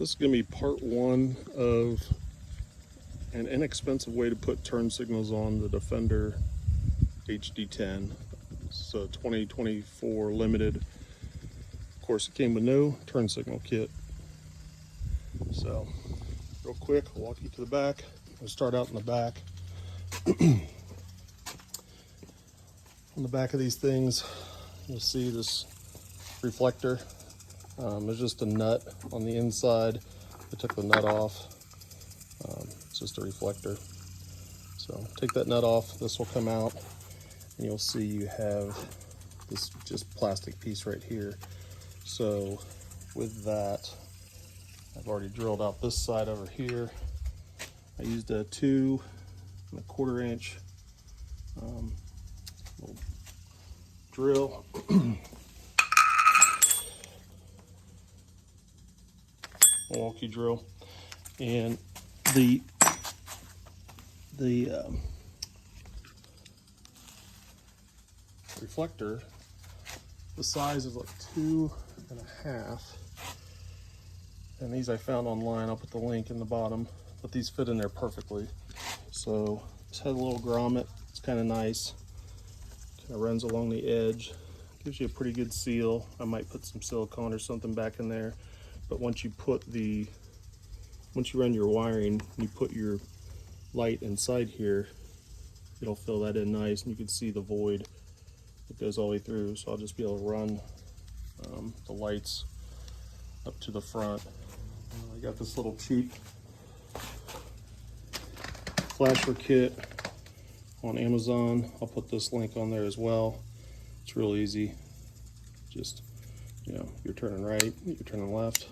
This is going to be part one of an inexpensive way to put turn signals on the Defender HD10. It's a 2024 limited. Of course, it came with no turn signal kit. So, real quick, I'll walk you to the back. We'll start out in the back. On the back of these things, you'll see this reflector. There's just a nut on the inside. I took the nut off. It's just a reflector. So take that nut off, this will come out, and you'll see you have this just plastic piece right here. So with that, I've already drilled out this side over here. I used a 2 1/4 inch little drill. Milwaukee drill, and the reflector, the size is like 2 1/2, and these I found online. I'll put the link in the bottom, but these fit in there perfectly. So this has a little grommet. It's kind of nice. Kind of runs along the edge. Gives you a pretty good seal. I might put some silicone or something back in there. But once you run your wiring, you put your light inside here, it'll fill that in nice, and you can see the void that goes all the way through. So I'll just be able to run the lights up to the front. I got this little cheap flasher kit on Amazon. I'll put this link on there as well. It's real easy. Just, you're turning right, you're turning left.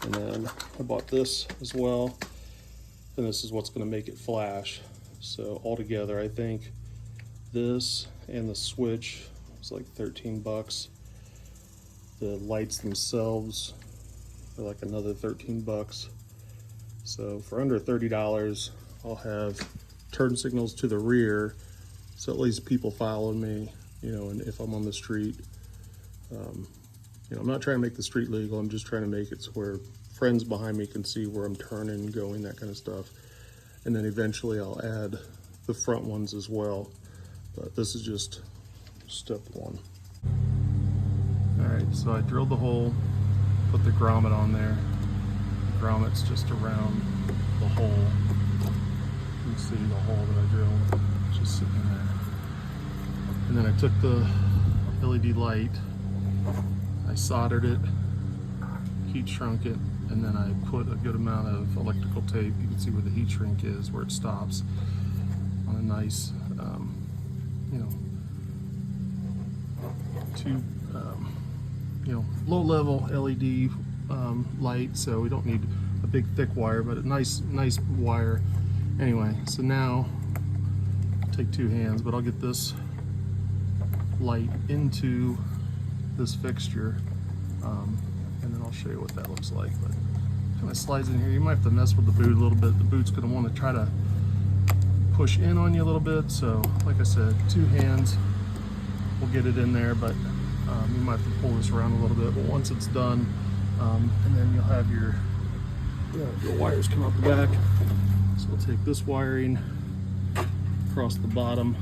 And then I bought this as well, and this is what's going to make it flash. So altogether, I think this and the switch was like 13 bucks. The lights themselves are like another 13 bucks. So for under $30, I'll have turn signals to the rear, so at least people follow me, and if I'm on the street. I'm not trying to make the street legal. I'm just trying to make it so where friends behind me can see where I'm turning, going, that kind of stuff. And then eventually I'll add the front ones as well. But this is just step one. All right, so I drilled the hole, put the grommet on there. The grommet's just around the hole. You can see the hole that I drilled, just sitting there. And then I took the LED light, I soldered it, heat shrunk it, and then I put a good amount of electrical tape. You can see where the heat shrink is, where it stops, on a nice, low level LED light. So we don't need a big thick wire, but a nice wire. Anyway, so now I'll take 2 hands, but I'll get this light into this fixture, and then I'll show you what that looks like. But kind of slides in here. You might have to mess with the boot a little bit. The boot's going to want to try to push in on you a little bit. So like I said, 2 hands will get it in there, but you might have to pull this around a little bit. But once it's done, and then you'll have your wires come out the back. So I'll take this wiring across the bottom.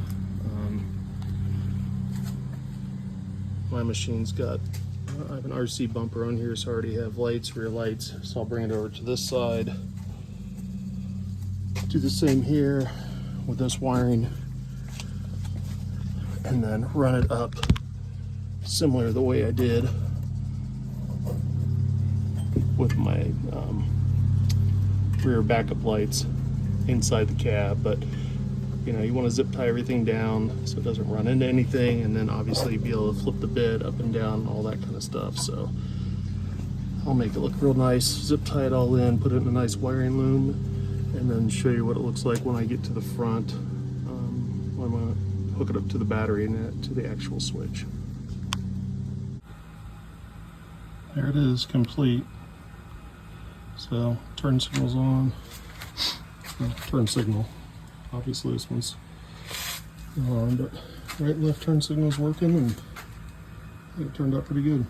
My machine's got, I have an RC bumper on here, so I already have lights, rear lights. So I'll bring it over to this side. Do the same here with this wiring, and then run it up similar the way I did with my rear backup lights inside the cab. But you want to zip tie everything down so it doesn't run into anything, and then obviously be able to flip the bed up and down, all that kind of stuff. So I'll make it look real nice, zip tie it all in, put it in a nice wiring loom, and then show you what it looks like when I get to the front. I'm going to hook it up to the battery and to the actual switch. There it is, complete. So turn signal's on. Turn signal. Obviously this one's on, but right and left turn signal's working, and it turned out pretty good.